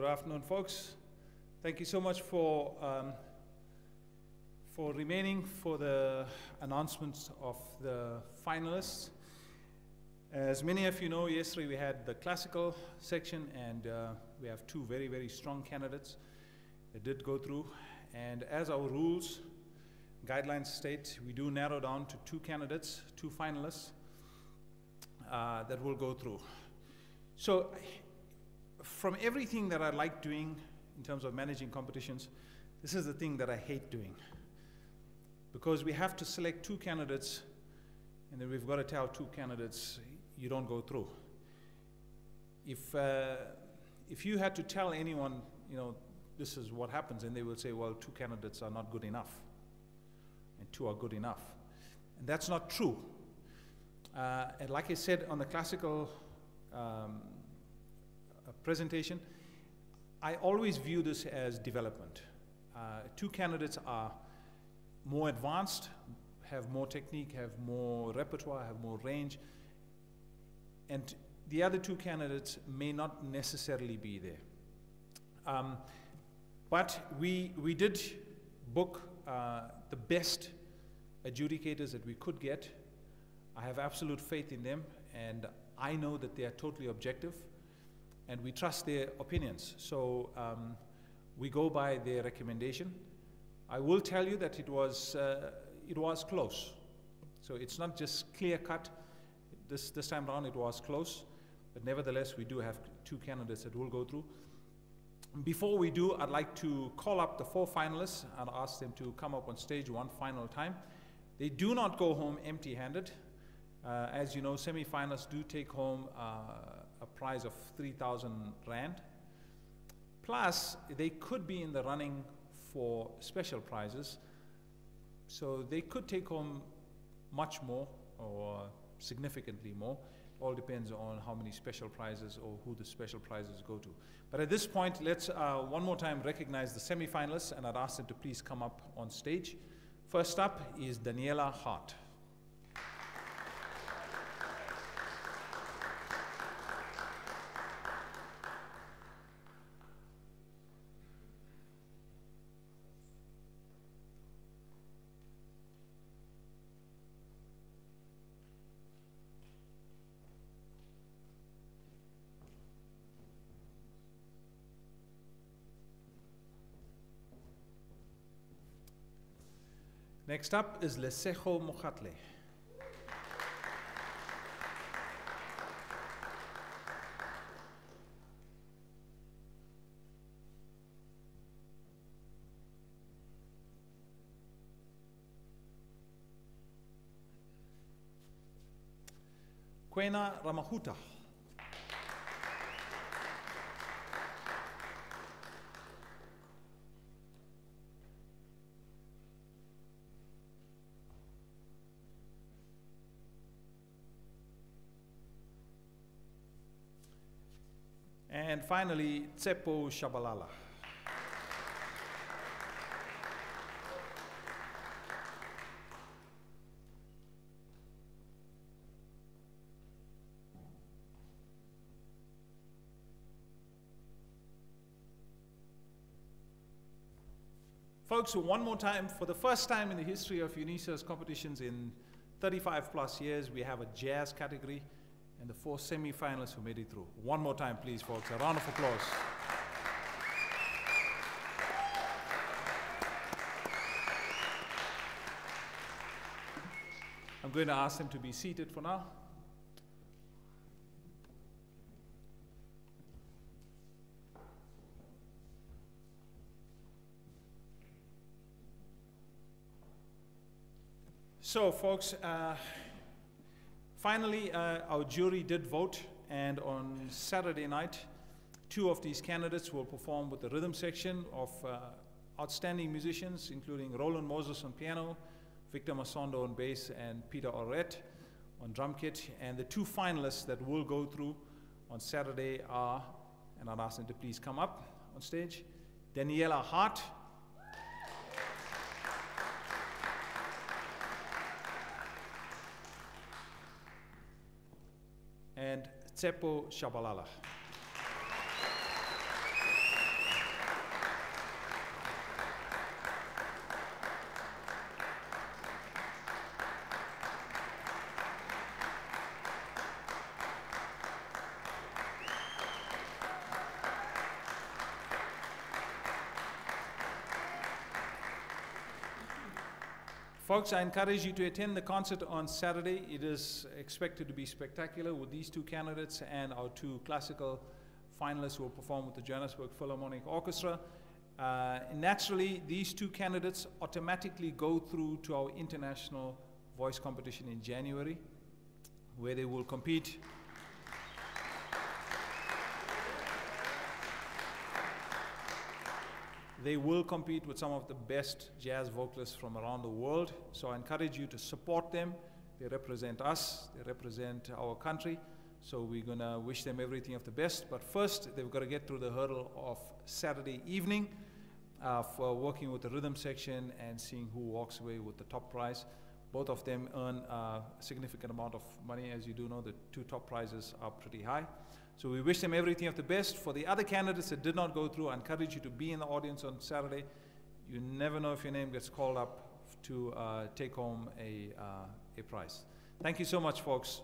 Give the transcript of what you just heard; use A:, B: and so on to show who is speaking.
A: Good afternoon, folks. Thank you so much for remaining for the announcements of the finalists. As many of you know, yesterday we had the classical section, and we have two very, very strong candidates that did go through. And as our rules, guidelines state, we do narrow down to two candidates, two finalists that will go through. So from everything that I like doing in terms of managing competitions, this is the thing that I hate doing. Because we have to select two candidates, and then we've got to tell two candidates, you don't go through. If you had to tell anyone, this is what happens, and they will say, well, two candidates are not good enough, and two are good enough. And that's not true. And like I said on the classical presentation, I always view this as development. Two candidates are more advanced, have more technique, have more repertoire, have more range, and the other two candidates may not necessarily be there. But we did book the best adjudicators that we could get. I have absolute faith in them, and I know that they are totally objective, and we trust their opinions. So we go by their recommendation. I will tell you that it was close. So it's not just clear cut. This time around it was close, but nevertheless we do have two candidates that will go through. Before we do, I'd like to call up the four finalists and ask them to come up on stage one final time. They do not go home empty-handed. As you know, semi-finalists do take home a prize of 3,000 Rand. Plus, they could be in the running for special prizes. So they could take home much more or significantly more. All depends on how many special prizes or who the special prizes go to. But at this point, let's one more time recognize the semi-finalists, and I'd ask them to please come up on stage. First up is Daniela Hart. Next up is Lesejo Mojatle. Kwena Ramahuta. And finally, Tsepo Shabalala. Folks, one more time, for the first time in the history of Unisa's competitions in 35 plus years, we have a jazz category and the four semi-finalists who made it through. One more time, please, folks. A round of applause. I'm going to ask them to be seated for now. So, folks, finally, our jury did vote, and on Saturday night, two of these candidates will perform with the rhythm section of outstanding musicians, including Roland Moses on piano, Victor Masondo on bass, and Peter Oret on drum kit. And the two finalists that will go through on Saturday are, and I'll ask them to please come up on stage, Daniela Hart and Tsepo Shabalala. Folks, I encourage you to attend the concert on Saturday. It is expected to be spectacular with these two candidates and our two classical finalists who will perform with the Johannesburg Philharmonic Orchestra. Naturally, these two candidates automatically go through to our international voice competition in January, where they will compete. They will compete with some of the best jazz vocalists from around the world. So I encourage you to support them. They represent us, they represent our country. So we're going to wish them everything of the best. But first, they've got to get through the hurdle of Saturday evening for working with the rhythm section and seeing who walks away with the top prize. Both of them earn a significant amount of money. As you do know, the two top prizes are pretty high. So we wish them everything of the best. For the other candidates that did not go through, I encourage you to be in the audience on Saturday. You never know if your name gets called up to take home a prize. Thank you so much, folks.